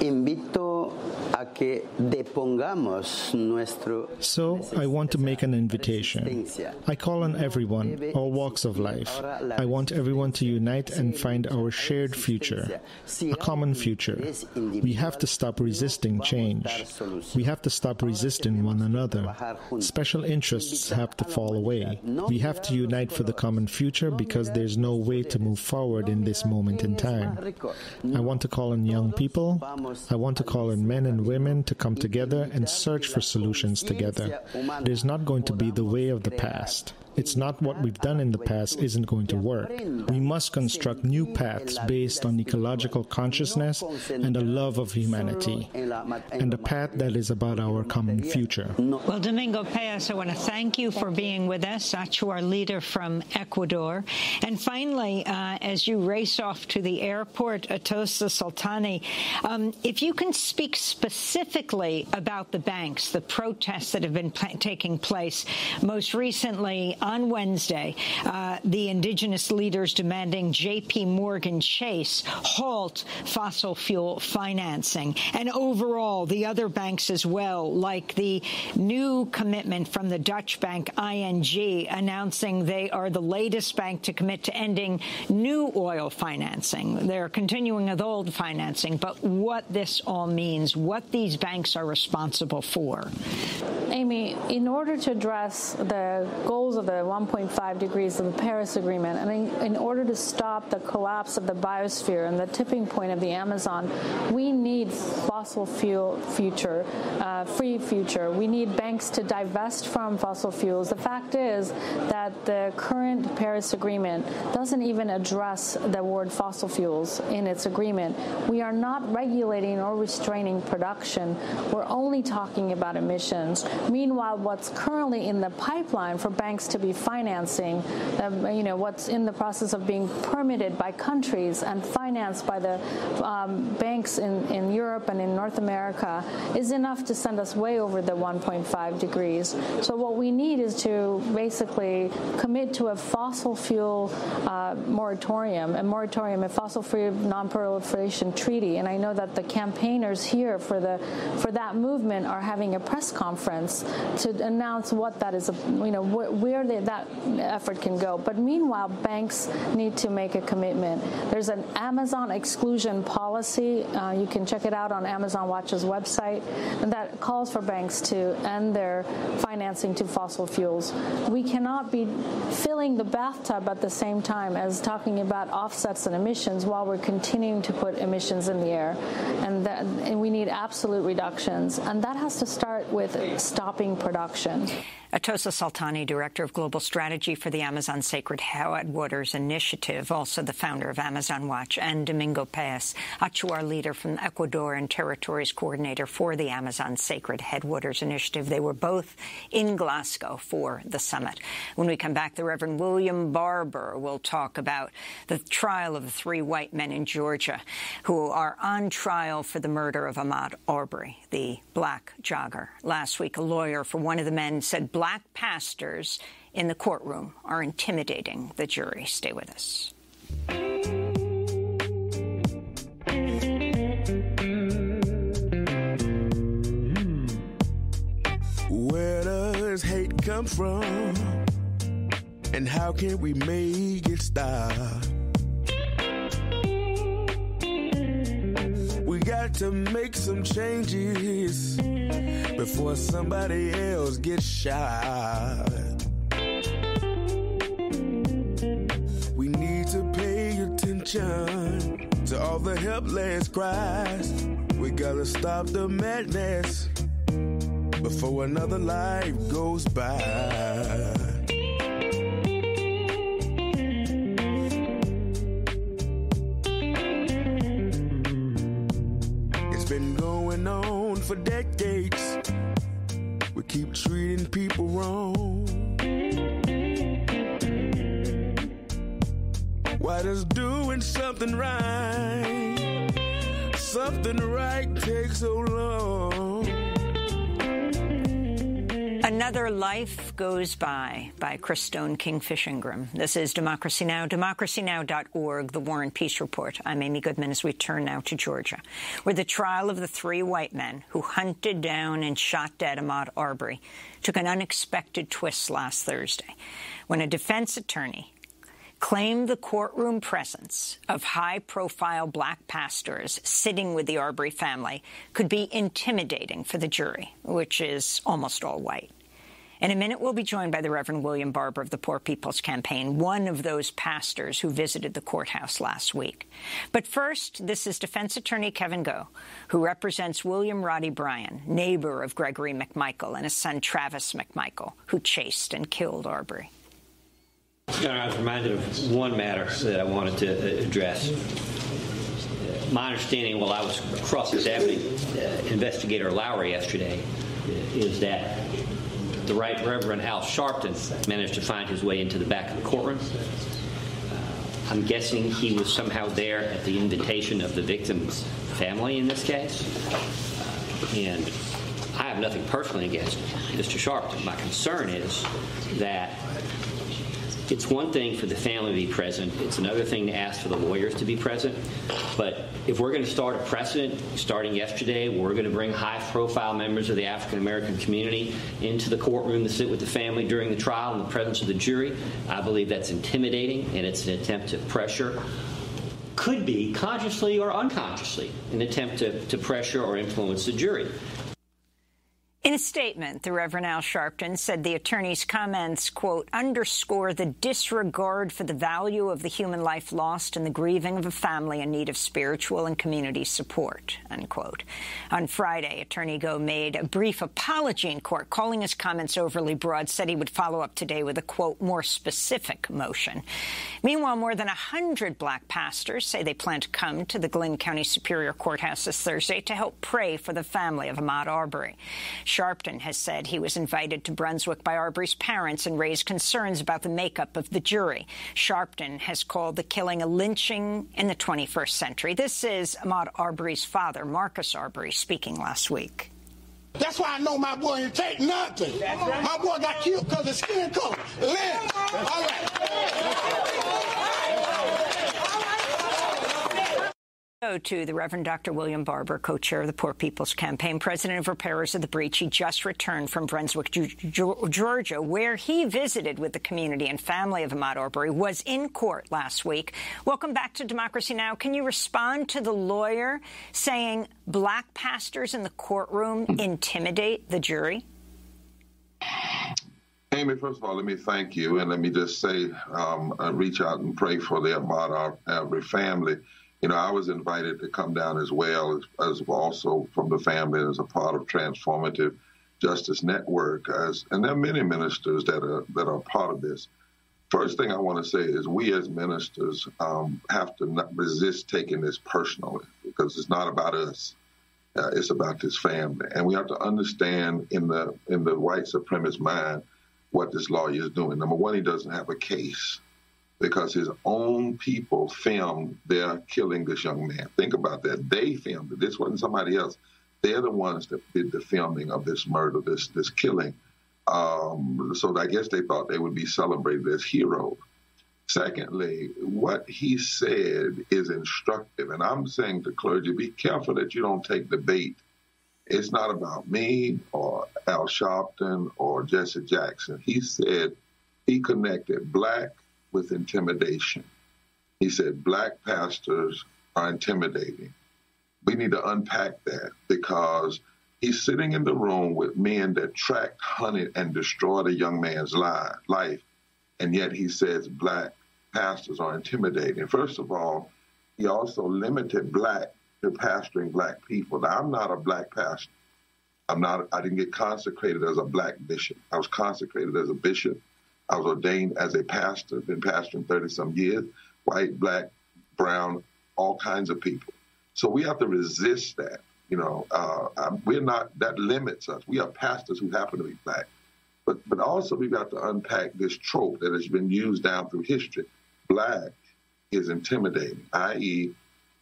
Invito a que depongamos nuestro... So, I want to make an invitation. I call on everyone, all walks of life. I want everyone to unite and find our shared future, a common future. We have to stop resisting change. We have to stop resisting one another. Special interests have to fall away. We have to unite for the common future because there's no way to move forward in this moment in time. I want to call on young people. I want to call on men and women to come together and search for solutions together. It is not going to be the way of the past. It's not what we've done in the past isn't going to work. We must construct new paths based on ecological consciousness and a love of humanity, and a path that is about our common future. Well, Domingo Paez, I want to thank you for being with us. That's our leader from Ecuador. And finally, as you race off to the airport, Atosa Sultani, if you can speak specifically about the banks, the protests that have been taking place, most recently on Wednesday, the indigenous leaders demanding J.P. Morgan Chase halt fossil fuel financing, and overall the other banks as well, like the new commitment from the Dutch bank ING announcing they are the latest bank to commit to ending new oil financing. They're continuing with old financing, but what this all means, what these banks are responsible for. Amy, in order to address the goals of the 1.5 degrees of the Paris Agreement. And in order to stop the collapse of the biosphere and the tipping point of the Amazon, we need fossil fuel free future. We need banks to divest from fossil fuels. The fact is that the current Paris Agreement doesn't even address the word fossil fuels in its agreement. We are not regulating or restraining production. We're only talking about emissions. Meanwhile, what's currently in the pipeline for banks to be financing, what's in the process of being permitted by countries and financed by the banks in Europe and in North America, is enough to send us way over the 1.5 degrees. So what we need is to basically commit to a fossil fuel moratorium, a fossil-free non-proliferation treaty. And I know that the campaigners here for that movement are having a press conference to announce what that is, where that effort can go. But meanwhile, banks need to make a commitment. There's an Amazon exclusion policy. You can check it out on Amazon Watch's website, and that calls for banks to end their financing to fossil fuels. We cannot be filling the bathtub at the same time as talking about offsets and emissions while we're continuing to put emissions in the air. And we need absolute reductions. And that has to start with stopping production. Atosa Saltani, Director of Global Strategy for the Amazon Sacred Headwaters Initiative, also the founder of Amazon Watch, and Domingo Paez, Achuar leader from Ecuador and Territories Coordinator for the Amazon Sacred Headwaters Initiative. They were both in Glasgow for the summit. When we come back, the Reverend William Barber will talk about the trial of the 3 white men in Georgia who are on trial for the murder of Ahmaud Arbery, the black jogger. Last week, a lawyer for one of the men said black pastors in the courtroom are intimidating the jury. Stay with us. Where does hate come from? And how can we make it stop? We got to make some changes before somebody else gets shot. We need to pay attention to all the helpless cries. We gotta stop the madness before another life goes by. Been going on for decades. We keep treating people wrong. Why does doing something right take so long? Another Life Goes By Christone Kingfish Ingram. This is Democracy Now!, democracynow.org, The War and Peace Report. I'm Amy Goodman as we turn now to Georgia, where the trial of the 3 white men who hunted down and shot dead Ahmaud Arbery took an unexpected twist last Thursday, when a defense attorney claimed the courtroom presence of high-profile black pastors sitting with the Arbery family could be intimidating for the jury, which is almost all white. In a minute, we'll be joined by the Reverend William Barber of the Poor People's Campaign, one of those pastors who visited the courthouse last week. But first, this is defense attorney Kevin Go, who represents William Roddy Bryan, neighbor of Gregory McMichael and his son Travis McMichael, who chased and killed Arbery. Your Honor, I was reminded of one matter that I wanted to address. My understanding while I was cross-examining Investigator Lowry yesterday is that the Right Reverend Al Sharpton managed to find his way into the back of the courtroom. I'm guessing he was somehow there at the invitation of the victim's family in this case. And I have nothing personally against Mr. Sharpton. My concern is that it's one thing for the family to be present. It's another thing to ask for the lawyers to be present. But if we're going to start a precedent, starting yesterday, we're going to bring high-profile members of the African-American community into the courtroom to sit with the family during the trial in the presence of the jury, I believe that's intimidating, and it's an attempt to pressure, could be consciously or unconsciously, an attempt to pressure or influence the jury. In a statement, the Reverend Al Sharpton said the attorney's comments, quote, underscore the disregard for the value of the human life lost and the grieving of a family in need of spiritual and community support, unquote. On Friday, Attorney Go made a brief apology in court, calling his comments overly broad, said he would follow up today with a, quote, more specific motion. Meanwhile, more than 100 black pastors say they plan to come to the Glynn County Superior Courthouse this Thursday to help pray for the family of Ahmaud Arbery. Sharpton has said he was invited to Brunswick by Arbery's parents and raised concerns about the makeup of the jury. Sharpton has called the killing a lynching in the 21st century. This is Ahmaud Arbery's father, Marcus Arbery, speaking last week. That's why I know my boy ain't take nothing. Right. My boy got killed because of skin color. Lynch. All right. Go to the Reverend Dr. William Barber, co-chair of the Poor People's Campaign, president of Repairers of the Breach. He just returned from Brunswick, Georgia, where he visited with the community and family of Ahmaud Arbery, was in court last week. Welcome back to Democracy Now! Can you respond to the lawyer saying black pastors in the courtroom intimidate the jury? Amy, first of all, let me thank you, and let me just say, reach out and pray for the Ahmaud Arbery family. You know, I was invited to come down as well as also from the family as a part of Transformative Justice Network. And there are many ministers that are part of this. First thing I want to say is we as ministers have to not resist taking this personally, because it's not about us. It's about this family. And we have to understand in the white supremacist mind what this lawyer is doing. Number one, he doesn't have a case, because his own people filmed their killing this young man. Think about that. They filmed it. This wasn't somebody else. They're the ones that did the filming of this murder, this killing. So I guess they thought they would be celebrated as heroes. Secondly, what he said is instructive. And I'm saying to clergy, be careful that you don't take the bait. It's not about me or Al Sharpton or Jesse Jackson. He said he connected black with intimidation. He said black pastors are intimidating. We need to unpack that, because he's sitting in the room with men that tracked, hunted, and destroyed a young man's life, and yet he says black pastors are intimidating. First of all, he also limited black to pastoring black people. Now, I'm not a black pastor. I didn't get consecrated as a black bishop. I was consecrated as a bishop. I was ordained as a pastor, been pastoring 30-some years, white, black, brown, all kinds of people. So we have to resist that. You know, we're not, that limits us. We are pastors who happen to be black. But also we've got to unpack this trope that has been used down through history. Black is intimidating, i.e.,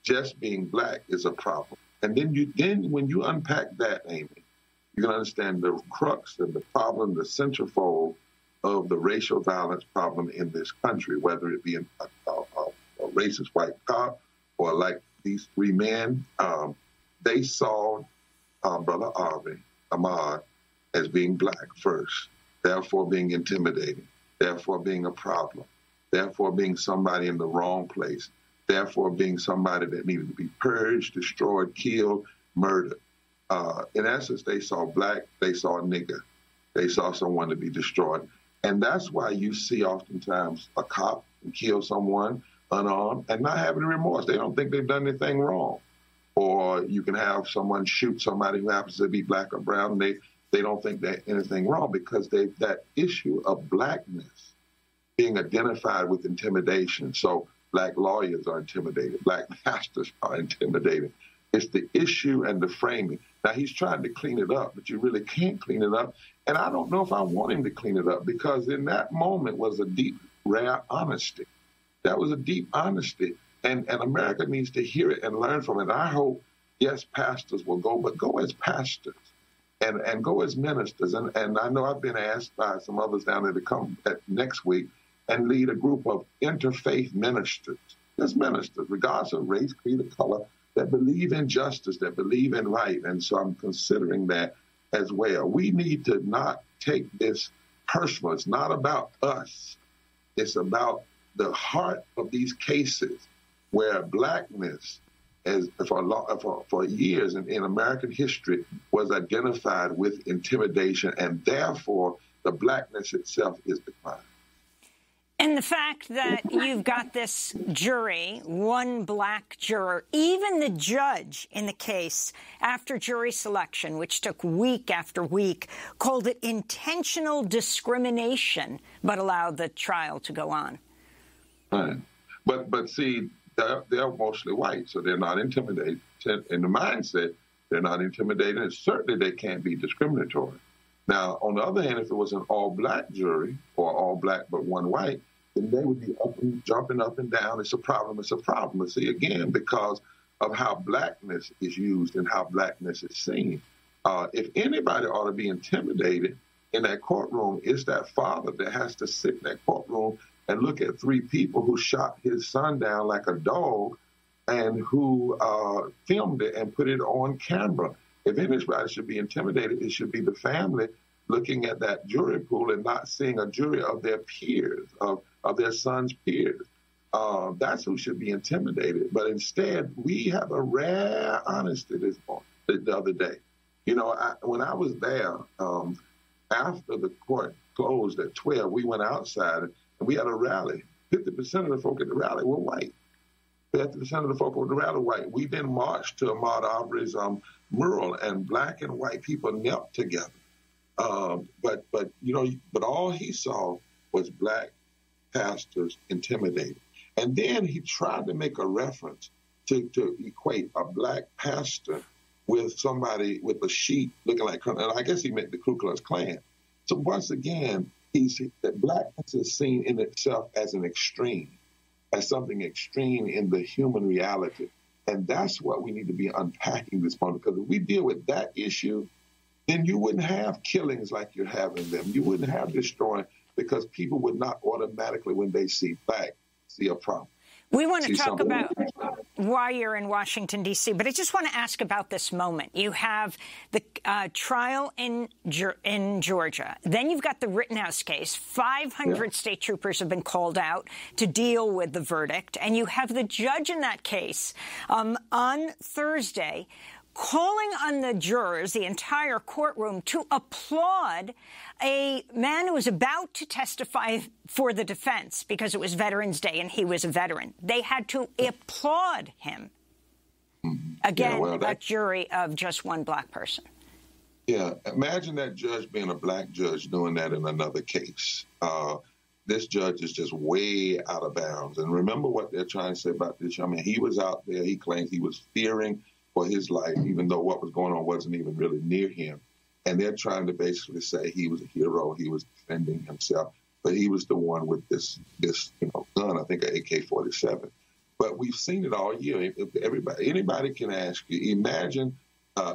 just being black is a problem. And then when you unpack that, Amy, you can understand the crux and the problem, the centerfold of the racial violence problem in this country, whether it be a racist white cop or like these three men. They saw Brother Arbery, Ahmaud, as being black first, therefore being intimidating, therefore being a problem, therefore being somebody in the wrong place, therefore being somebody that needed to be purged, destroyed, killed, murdered. In essence, they saw black, they saw a nigger, they saw someone to be destroyed. And that's why you see oftentimes a cop kill someone unarmed and not having remorse. They don't think they've done anything wrong. Or you can have someone shoot somebody who happens to be black or brown. They don't think that anything wrong, because that issue of blackness being identified with intimidation. So black lawyers are intimidated. Black pastors are intimidated. It's the issue and the framing. Now, he's trying to clean it up, but you really can't clean it up. And I don't know if I want him to clean it up, because in that moment was a deep, rare honesty. That was a deep honesty. And America needs to hear it and learn from it. I hope, yes, pastors will go, but go as pastors and go as ministers. And I know I've been asked by some others down there to come next week and lead a group of interfaith ministers, just ministers, regardless of race, creed, or color, that believe in justice, that believe in right. And so I'm considering that as well. We need to not take this personal. It's not about us. It's about the heart of these cases where blackness as for years in American history was identified with intimidation, and therefore the blackness itself is declining. And the fact that you've got this jury, one black juror, even the judge in the case after jury selection, which took week after week, called it intentional discrimination, but allowed the trial to go on. Right. But see, they're mostly white, so they're not intimidated. In the mindset, they're not intimidated, and certainly they can't be discriminatory. Now, on the other hand, if it was an all-black jury or all black but one white, then they would be jumping up and down. It's a problem. It's a problem. But see, again, because of how blackness is used and how blackness is seen, if anybody ought to be intimidated in that courtroom, it's that father that has to sit in that courtroom and look at three people who shot his son down like a dog and who filmed it and put it on camera. If anybody should be intimidated, it should be the family looking at that jury pool and not seeing a jury of their peers, of their son's peers. That's who should be intimidated. But instead, we have a rare honesty this morning, the other day. You know, when I was there, after the court closed at 12, we went outside and we had a rally. 50% of the folk at the rally were white. 50% of the folk at the rally were white. We then marched to Ahmaud Arbery's mural, and black and white people knelt together. But all he saw was black pastors intimidated. And then he tried to make a reference to equate a black pastor with somebody with a sheet looking like, and I guess he meant the Ku Klux Klan. So once again, that blackness is seen in itself as an extreme, as something extreme in the human reality. And that's what we need to be unpacking this morning, because if we deal with that issue, then you wouldn't have killings like you're having them. You wouldn't have destroying, because people would not automatically, when they see black, see a problem. We want to talk about why you're in Washington, D.C., but I just want to ask about this moment. You have the trial in Georgia. Then you've got the Rittenhouse case. 500 state troopers have been called out to deal with the verdict. And you have the judge in that case on Thursday calling on the jurors, the entire courtroom, to applaud a man who was about to testify for the defense because it was Veterans Day and he was a veteran. They had to applaud him. Again, a jury of just one black person. Yeah, imagine that judge being a black judge doing that in another case. This judge is just way out of bounds. And remember what they're trying to say about this. I mean, he was out there. He claims he was fearing for his life, even though what was going on wasn't even really near him. And they're trying to basically say he was a hero, he was defending himself, but he was the one with this gun, I think an AK-47. But we've seen it all year. If anybody can ask you, imagine,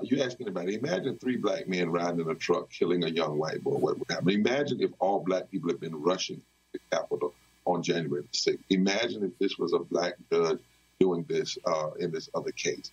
you ask anybody, imagine three black men riding in a truck killing a young white boy. What would happen? Imagine if all black people had been rushing to the Capitol on January 6th. Imagine if this was a black judge doing this in this other case.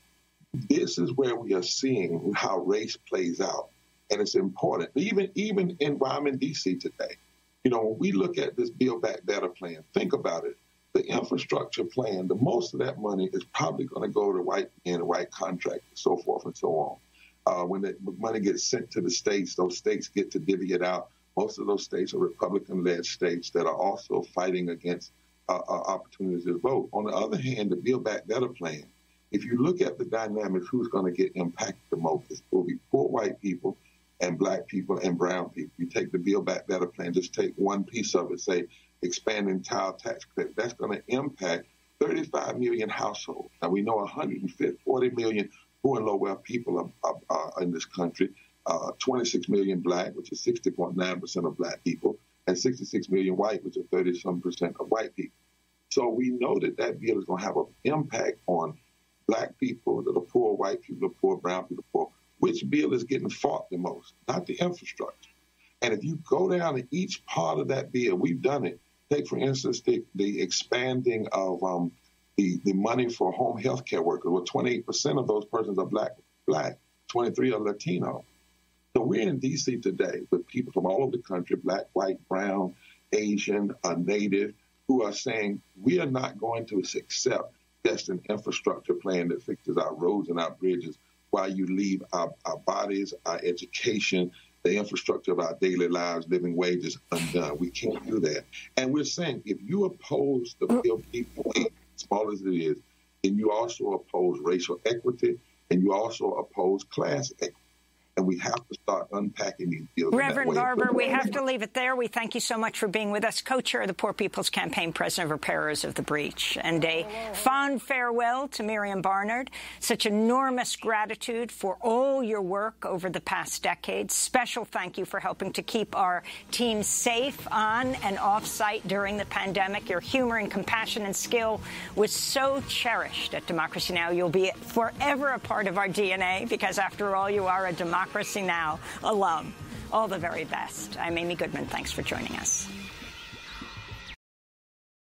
This is where we are seeing how race plays out, and it's important. Even while I'm in D.C. today, when we look at this Build Back Better plan, think about it. The infrastructure plan, the most of that money is probably going to go to white men, white contractors, so forth and so on. When the money gets sent to the states, those states get to divvy it out. Most of those states are Republican-led states that are also fighting against opportunities to vote. On the other hand, the Build Back Better plan, if you look at the dynamics, who's going to get impacted the most? It will be poor white people and black people and brown people. You take the Build Back Better plan, just take one piece of it, say expanding child tax credit. That's going to impact 35 million households. Now, we know 140 million poor and low-wealth people are in this country, 26 million black, which is 60.9% of black people, and 66 million white, which is 30-some% of white people. So we know that bill is going to have an impact on black people, the poor, white people, the poor, brown people, the poor. Which bill is getting fought the most? Not the infrastructure. And if you go down to each part of that bill, we've done it. Take, for instance, the expanding of the money for home health care workers. Well, 28% of those persons are black, 23 are Latino. So we're in D.C. today with people from all over the country, black, white, brown, Asian, Native, who are saying we are not going to accept invest in infrastructure plan that fixes our roads and our bridges while you leave our bodies, our education, the infrastructure of our daily lives, living wages undone. We can't do that. And we're saying if you oppose the bill, as small as it is, then you also oppose racial equity and you also oppose class equity. And we have to start unpacking these deals. Reverend Barber, we have to leave it there. We thank you so much for being with us. Co-chair of the Poor People's Campaign, president of Repairers of the Breach. And a fond farewell to Miriam Barnard. Such enormous gratitude for all your work over the past decade. Special thank you for helping to keep our team safe on and off-site during the pandemic. Your humor and compassion and skill was so cherished at Democracy Now! You'll be forever a part of our DNA because, after all, you are a Democracy Now! Alum. All the very best. I'm Amy Goodman. Thanks for joining us.